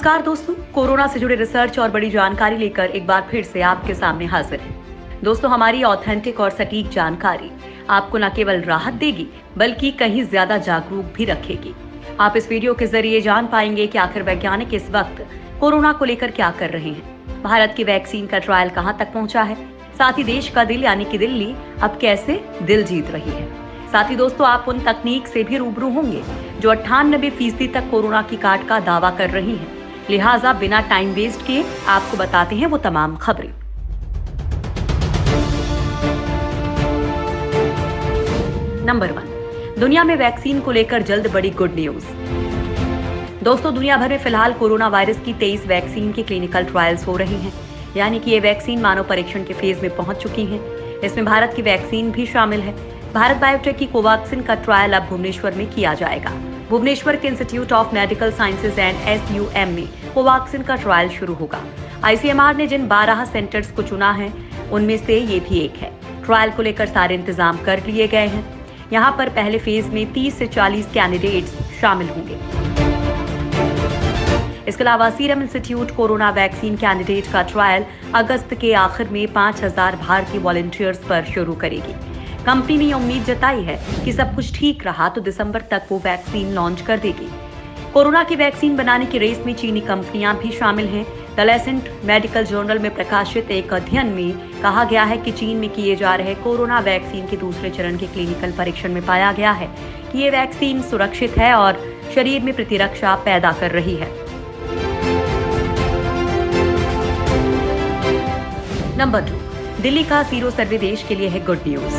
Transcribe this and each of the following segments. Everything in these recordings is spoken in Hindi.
नमस्कार दोस्तों, कोरोना से जुड़े रिसर्च और बड़ी जानकारी लेकर एक बार फिर से आपके सामने हाजिर है। दोस्तों, हमारी ऑथेंटिक और सटीक जानकारी आपको न केवल राहत देगी बल्कि कहीं ज्यादा जागरूक भी रखेगी। आप इस वीडियो के जरिए जान पाएंगे कि आखिर वैज्ञानिक इस वक्त कोरोना को लेकर क्या कर रहे हैं, भारत की वैक्सीन का ट्रायल कहां तक पहुंचा है, साथ ही देश का दिल यानी कि दिल्ली अब कैसे दिल जीत रही है। साथ ही दोस्तों, आप उन तकनीक से भी रूबरू होंगे जो 98% तक कोरोना की काट का दावा कर रही है। लिहाजा बिना टाइम वेस्ट किए आपको बताते हैं वो तमाम खबरें। नंबर 1, दुनिया में वैक्सीन को लेकर जल्द बड़ी गुड न्यूज। दोस्तों, दुनिया भर में फिलहाल कोरोना वायरस की 23 वैक्सीन के क्लिनिकल ट्रायल्स हो रही हैं, यानी कि ये वैक्सीन मानव परीक्षण के फेज में पहुंच चुकी हैं। इसमें भारत की वैक्सीन भी शामिल है। भारत बायोटेक की कोवैक्सीन का ट्रायल अब भुवनेश्वर में किया जाएगा। भुवनेश्वर के institute of medical sciences and SUM में कोवैक्सीन का ट्रायल शुरू होगा। ICMR ने जिन 12 सेंटर्स को चुना है उनमें से ये भी एक है। ट्रायल को लेकर सारे इंतजाम कर लिए गए हैं। यहाँ पर पहले फेज में 30 से 40 कैंडिडेट्स शामिल होंगे। इसके अलावा serum institute corona vaccine candidate का ट्रायल अगस्त के आखिर में 5000 भारतीय वॉलंटियर्स पर शुरू करेगी। कंपनी ने उम्मीद जताई है कि सब कुछ ठीक रहा तो दिसंबर तक वो वैक्सीन लॉन्च कर देगी। कोरोना की वैक्सीन बनाने की रेस में चीनी कंपनियां भी शामिल हैं। द लेसेंट मेडिकल जर्नल में प्रकाशित एक अध्ययन में कहा गया है कि चीन में किए जा रहे कोरोना वैक्सीन के दूसरे चरण के क्लिनिकल परीक्षण में पाया गया है कि ये वैक्सीन सुरक्षित है और शरीर में प्रतिरक्षा पैदा कर रही है। नंबर 2, दिल्ली का सीरो सर्वे देश के लिए है गुड न्यूज।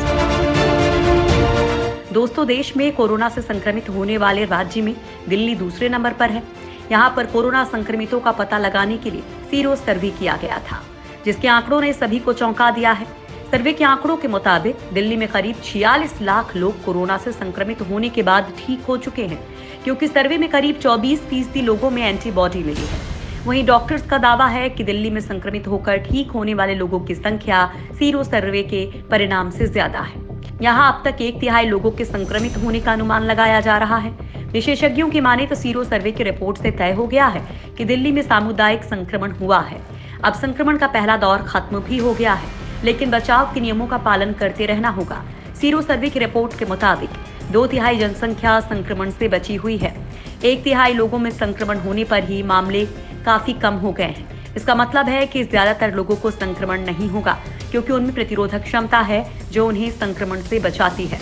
दोस्तों, देश में कोरोना से संक्रमित होने वाले राज्य में दिल्ली दूसरे नंबर पर है। यहाँ पर कोरोना संक्रमितों का पता लगाने के लिए सीरो सर्वे किया गया था, जिसके आंकड़ों ने सभी को चौंका दिया है। सर्वे के आंकड़ों के मुताबिक दिल्ली में करीब 46 लाख लोग कोरोना से संक्रमित होने के बाद ठीक हो चुके हैं, क्योंकि सर्वे में करीब 24% लोगों में एंटीबॉडी मिली है। वहीं डॉक्टर्स का दावा है कि दिल्ली में संक्रमित होकर ठीक होने वाले लोगों की संख्या सीरो सर्वे के परिणाम से ज्यादा है। यहाँ अब तक 1/3 लोगों के संक्रमित होने का अनुमान लगाया जा रहा है। विशेषज्ञों की माने तो सीरो सर्वे की रिपोर्ट से तय हो गया है कि दिल्ली में सामुदायिक संक्रमण हुआ है। अब संक्रमण का पहला दौर खत्म भी हो गया है, लेकिन बचाव के नियमों का पालन करते रहना होगा। सीरो सर्वे की रिपोर्ट के मुताबिक 2/3 जनसंख्या संक्रमण से बची हुई है। 1/3 लोगों में संक्रमण होने पर ही मामले काफी कम हो गए हैं। इसका मतलब है कि ज्यादातर लोगों को संक्रमण नहीं होगा, क्योंकि उनमें प्रतिरोधक क्षमता है जो उन्हें संक्रमण से बचाती है।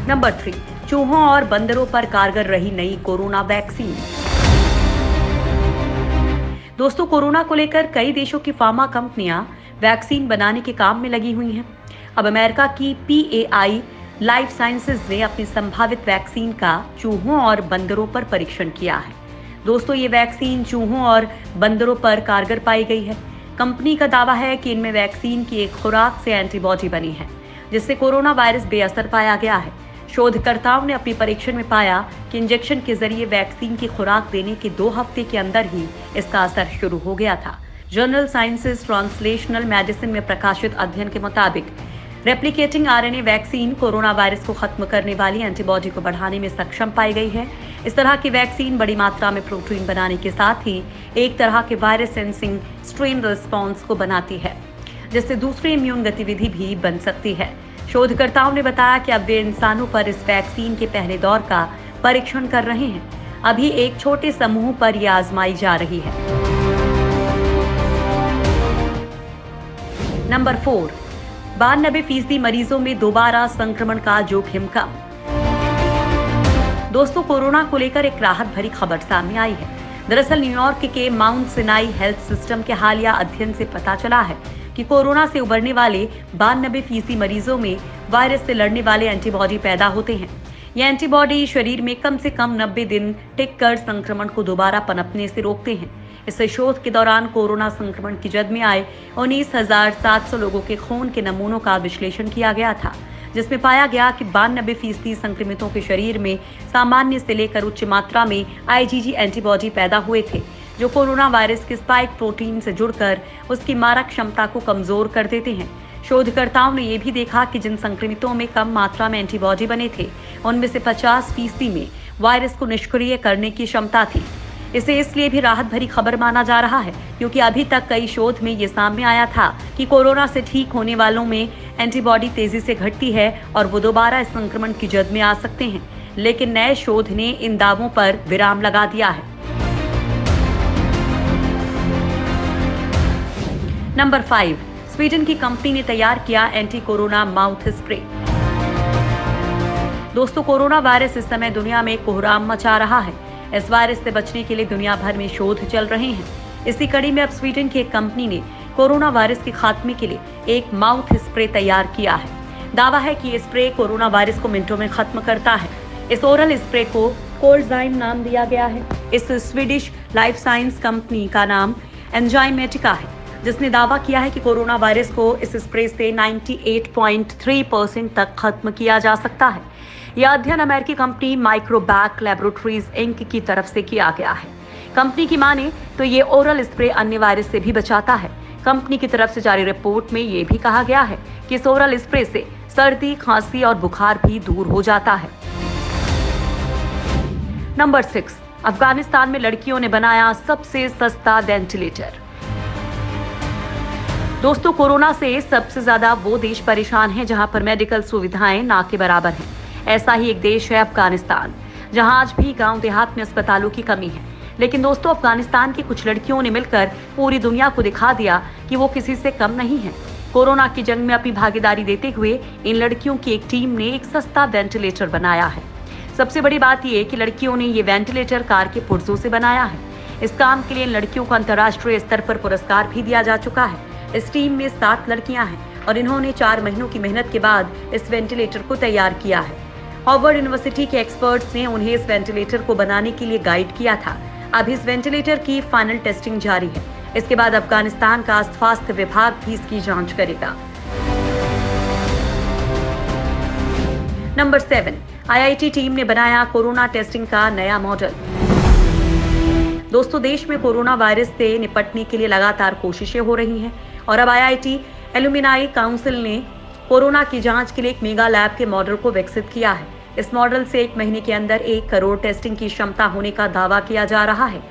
नंबर 3, चूहों और बंदरों पर कारगर रही नई कोरोना वैक्सीन। दोस्तों, कोरोना को लेकर कई देशों की फार्मा कंपनियां वैक्सीन बनाने के काम में लगी हुई हैं। अब अमेरिका की PAI लाइफ साइंसेज ने अपनी संभावित वैक्सीन का चूहों और बंदरों पर परीक्षण किया है। दोस्तों, ये वैक्सीन चूहों और बंदरों पर कारगर पाई गई है। कंपनी का दावा है कि इनमें वैक्सीन की एक खुराक से एंटीबॉडी बनी है, जिससे कोरोना वायरस बेअसर पाया गया है। शोधकर्ताओं ने अपने परीक्षण में पाया कि इंजेक्शन के जरिए वैक्सीन की खुराक देने के 2 हफ्ते के अंदर ही इसका असर शुरू हो गया था। जर्नल साइंसेज ट्रांसलेशनल मेडिसिन में प्रकाशित अध्ययन के मुताबिक replicating RNA vaccine corona virus को खत्म करने वाली एंटीबॉडी को बढ़ाने में सक्षम पाई गई है। इस तरह की वैक्सीन बड़ी मात्रा में प्रोटीन बनाने के साथ ही एक तरह के वायरस सेंसिंग स्ट्रेन रिस्पॉन्स को बनाती है, जिससे दूसरी इम्यून गतिविधि भी बन सकती है। शोधकर्ताओं ने बताया कि अब वे इंसानों पर इस वैक्सीन के पहले दौर का परीक्षण कर रहे हैं। अभी एक छोटे समूह पर यह आजमाई जा रही है। नंबर 4, 92% मरीजों में दोबारा संक्रमण का जोखिम कम। दोस्तों, कोरोना को लेकर एक राहत भरी खबर सामने आई है। दरअसल न्यूयॉर्क के माउंट सिनाई हेल्थ सिस्टम के हालिया अध्ययन से पता चला है कि कोरोना से उबरने वाले 92% मरीजों में वायरस से लड़ने वाले एंटीबॉडी पैदा होते हैं। ये एंटीबॉडी शरीर में कम से कम 90 दिन टिक कर संक्रमण को दोबारा पनपने से रोकते हैं। इस शोध के दौरान कोरोना संक्रमण की जद में आए 19,700 लोगों के खून के नमूनों का विश्लेषण किया गया था, जिसमें पाया गया कि 92% संक्रमितों के शरीर में सामान्य से लेकर उच्च मात्रा में IgG एंटीबॉडी पैदा हुए थे, जो कोरोना वायरस के स्पाइक प्रोटीन से जुड़कर उसकी मारक क्षमता को कमजोर कर देते हैं। शोधकर्ताओं ने यह भी देखा कि जिन संक्रमितों में कम मात्रा में एंटीबॉडी बने थे, उनमें से 50% में वायरस को निष्क्रिय करने की क्षमता थी। इसे इसलिए भी राहत भरी खबर माना जा रहा है क्योंकि अभी तक कई शोध में ये सामने आया था कि कोरोना से ठीक होने वालों में एंटीबॉडी तेजी से घटती है और वो दोबारा इस संक्रमण की जद में आ सकते हैं। लेकिन नए शोध ने इन दावों पर विराम लगा दिया है। नंबर 5, स्वीडन की कंपनी ने तैयार किया एंटी कोरोना माउथ स्प्रे। दोस्तों, कोरोना वायरस इस समय दुनिया में कोहराम मचा रहा है। इस वायरस से बचने के लिए दुनिया भर में शोध चल रहे हैं। इसी कड़ी में अब स्वीडन की एक कंपनी ने कोरोना वायरस के खात्मे के लिए एक माउथ स्प्रे तैयार किया है। दावा है कि ये स्प्रे कोरोना वायरस को मिनटों में खत्म करता है। इस ओरल स्प्रे को कोल्डजाइम नाम दिया गया है। इस स्वीडिश लाइफ साइंस कंपनी का नाम एंजाइमेटिका है, जिसने दावा किया है कि कोरोना वायरस को इस स्प्रे से 98.3% तक खत्म किया जा सकता है। यह अध्ययन अमेरिकी कंपनी माइक्रोबैक लैबोरेटरीज इंक की तरफ से किया गया है। कंपनी की माने तो ये ओरल स्प्रे अन्य वायरस से भी बचाता है। कंपनी की तरफ से जारी रिपोर्ट में ये भी कहा गया है कि इस ओरल स्प्रे से सर्दी, खांसी और बुखार भी दूर हो जाता है। नंबर 6, अफगानिस्तान में लड़कियों ने बनाया सबसे सस्ता वेंटिलेटर। दोस्तों, कोरोना से सबसे ज्यादा वो देश परेशान है जहां पर मेडिकल सुविधाएं ना के बराबर हैं। ऐसा ही एक देश है अफगानिस्तान, जहां आज भी गांव देहात में अस्पतालों की कमी है। लेकिन दोस्तों, अफगानिस्तान की कुछ लड़कियों ने मिलकर पूरी दुनिया को दिखा दिया कि वो किसी से कम नहीं है। कोरोना की जंग में अपनी भागीदारी देते हुए इन लड़कियों की एक टीम ने एक सस्ता वेंटिलेटर बनाया है। सबसे बड़ी बात यह कि लड़कियों ने ये वेंटिलेटर कार के पुर्जों से बनाया है। इस काम के लिए इन लड़कियों को अंतर्राष्ट्रीय स्तर पर पुरस्कार भी दिया जा चुका है। इस टीम में 7 लड़कियां हैं और इन्होंने 4 महीनों की मेहनत के बाद इस वेंटिलेटर को तैयार किया है। हार्वर्ड यूनिवर्सिटी के एक्सपर्ट्स ने उन्हें इस वेंटिलेटर को बनाने के लिए गाइड किया था। अब इस वेंटिलेटर की फाइनल टेस्टिंग जारी है। इसके बाद अफगानिस्तान का स्वास्थ्य विभाग भी इसकी जांच करेगा। नंबर 7, आईआईटी टीम ने बनाया कोरोना टेस्टिंग का नया मॉडल। दोस्तों, देश में कोरोना वायरस से निपटने के लिए लगातार कोशिशें हो रही हैं और अब आईआईटी एलुमिनाई काउंसिल ने कोरोना की जांच के लिए एक मेगा लैब के मॉडल को विकसित किया है। इस मॉडल से 1 महीने के अंदर 1 करोड़ टेस्टिंग की क्षमता होने का दावा किया जा रहा है।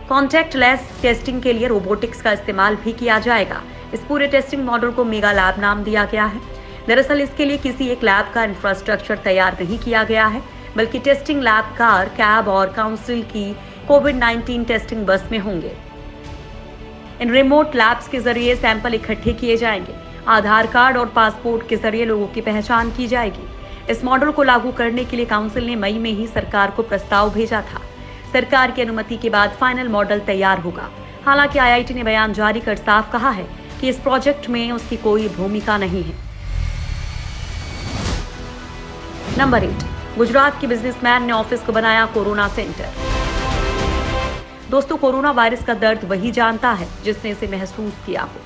कॉन्टैक्टलेस टेस्टिंग के लिए रोबोटिक्स का इस्तेमाल भी किया जाएगा। इस पूरे टेस्टिंग मॉडल को मेगा लैब नाम दिया गया है। दरअसल इसके लिए किसी एक लैब का इंफ्रास्ट्रक्चर तैयार नहीं किया गया है, बल्कि टेस्टिंग लैब कार, कैब और काउंसिल की कोविड-19 टेस्टिंग बस में होंगे। इन रिमोट लैब्स के जरिए सैंपल इकट्ठे किए जाएंगे। आधार कार्ड और पासपोर्ट के जरिए लोगों की पहचान की जाएगी। इस मॉडल को लागू करने के लिए काउंसिल ने मई में ही सरकार को प्रस्ताव भेजा था। सरकार की अनुमति के बाद फाइनल मॉडल तैयार होगा। हालांकि आईआईटी ने बयान जारी कर साफ कहा है कि इस प्रोजेक्ट में उसकी कोई भूमिका नहीं है। नंबर 8, गुजरात के बिजनेसमैन ने ऑफिस को बनाया कोरोना सेंटर। दोस्तों, कोरोना वायरस का दर्द वही जानता है जिसने इसे महसूस किया हो,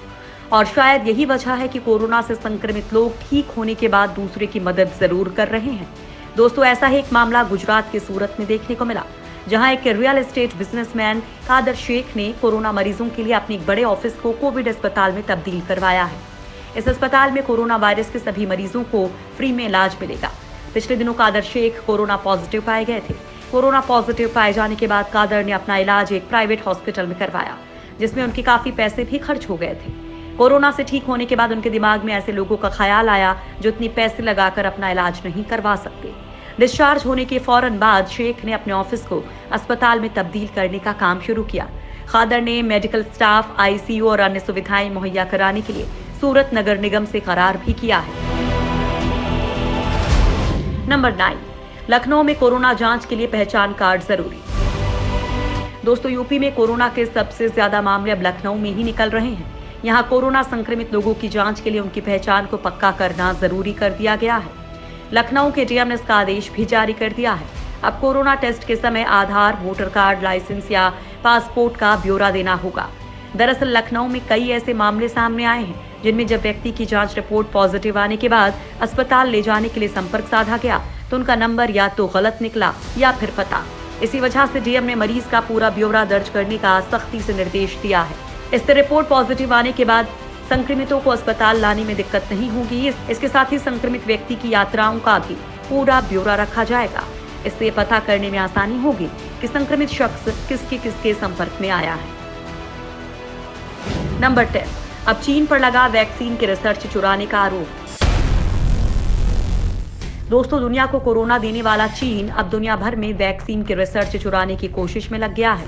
और शायद यही वजह है कि कोरोना से संक्रमित लोग ठीक होने के बाद दूसरे की मदद जरूर कर रहे हैं। दोस्तों, ऐसा ही एक मामला गुजरात के सूरत में देखने को मिला, जहां एक real estate businessman Kadar Sheikh ने कोरोना मरीजों के लिए अपने एक बड़े ऑफिस को कोविड अस्पताल में तब्दील करवाया है। इस अस्पताल में कोरोना वायरस के सभी मरीजों को फ्री में इलाज मिलेगा। पिछले दिनों कादर शेख कोरोना पॉजिटिव पाए गए थे। कोरोना पॉजिटिव पाए जाने के बाद कादर ने अपना इलाज एक प्राइवेट हॉस्पिटल में करवाया, जिसमें उनके काफी पैसे भी खर्च हो गए थे। कोरोना से ठीक होने के बाद उनके दिमाग में ऐसे लोगों का ख्याल आया जो इतने पैसे लगाकर अपना इलाज नहीं करवा सकते। डिस्चार्ज होने के फौरन बाद शेख ने अपने ऑफिस को अस्पताल में तब्दील करने का काम शुरू किया। कादर ने मेडिकल स्टाफ, आईसीयू और अन्य सुविधाएं मुहैया कराने के लिए सूरत नगर निगम से करार भी किया है। नंबर 9, लखनऊ में कोरोना जांच के लिए पहचान कार्ड जरूरी। दोस्तों, यूपी में कोरोना के सबसे ज्यादा मामले अब लखनऊ में ही निकल रहे हैं। यहाँ कोरोना संक्रमित लोगों की जांच के लिए उनकी पहचान को पक्का करना जरूरी कर दिया गया है। लखनऊ के डीएम ने इसका आदेश भी जारी कर दिया है। अब कोरोना टेस्ट के समय आधार, वोटर कार्ड, लाइसेंस या पासपोर्ट का ब्यौरा देना होगा। दरअसल लखनऊ में कई ऐसे मामले सामने आए हैं जिनमें जब व्यक्ति की जांच रिपोर्ट पॉजिटिव आने के बाद अस्पताल ले जाने के लिए संपर्क साधा गया तो उनका नंबर या तो गलत निकला या फिर पता। इसी वजह से डीएम ने मरीज का पूरा ब्यौरा दर्ज करने का सख्ती से निर्देश दिया है। इससे रिपोर्ट पॉजिटिव आने के बाद संक्रमितों को अस्पताल लाने में दिक्कत नहीं होगी। इसके साथ ही संक्रमित व्यक्ति की यात्राओं का भी पूरा ब्यौरा रखा जाएगा। इससे पता करने में आसानी होगी कि संक्रमित शख्स किसके किसके संपर्क में आया है। नंबर 10, अब चीन पर लगा वैक्सीन के रिसर्च चुराने का आरोप। दोस्तों, दुनिया को कोरोना देने वाला चीन अब दुनिया भर में वैक्सीन के रिसर्च चुराने की कोशिश में लग गया है।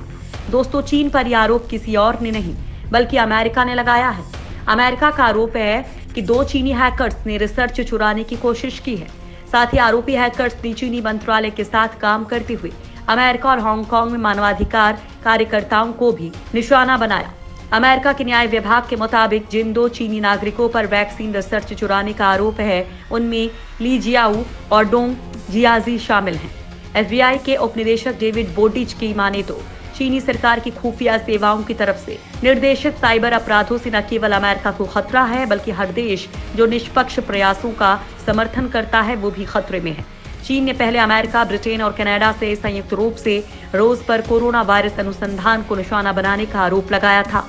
दोस्तों, चीन पर यह आरोप किसी और ने नहीं बल्कि अमेरिका ने लगाया है। अमेरिका का आरोप है कि 2 चीनी हैकर्स ने रिसर्च चुराने की कोशिश की है। साथ ही आरोपी हैकर्स ने चीनी मंत्रालय के साथ काम करते हुए अमेरिका और हांगकांग में मानवाधिकार कार्यकर्ताओं को भी निशाना बनाया। अमेरिका के न्याय विभाग के मुताबिक जिन 2 चीनी नागरिकों पर वैक्सीन रिसर्च चुराने का आरोप है, उनमें ली जियाऊ और डोंग जियाजी शामिल हैं। FBI के उपनिदेशक डेविड बोटिच की माने तो चीनी सरकार की खुफिया सेवाओं की तरफ से निर्देशित साइबर अपराधों से न केवल अमेरिका को खतरा है, बल्कि हर देश जो निष्पक्ष प्रयासों का समर्थन करता है वो भी खतरे में है। चीन ने पहले अमेरिका, ब्रिटेन और कनाडा से संयुक्त रूप से रोज पर कोरोना वायरस अनुसंधान को निशाना बनाने का आरोप लगाया था।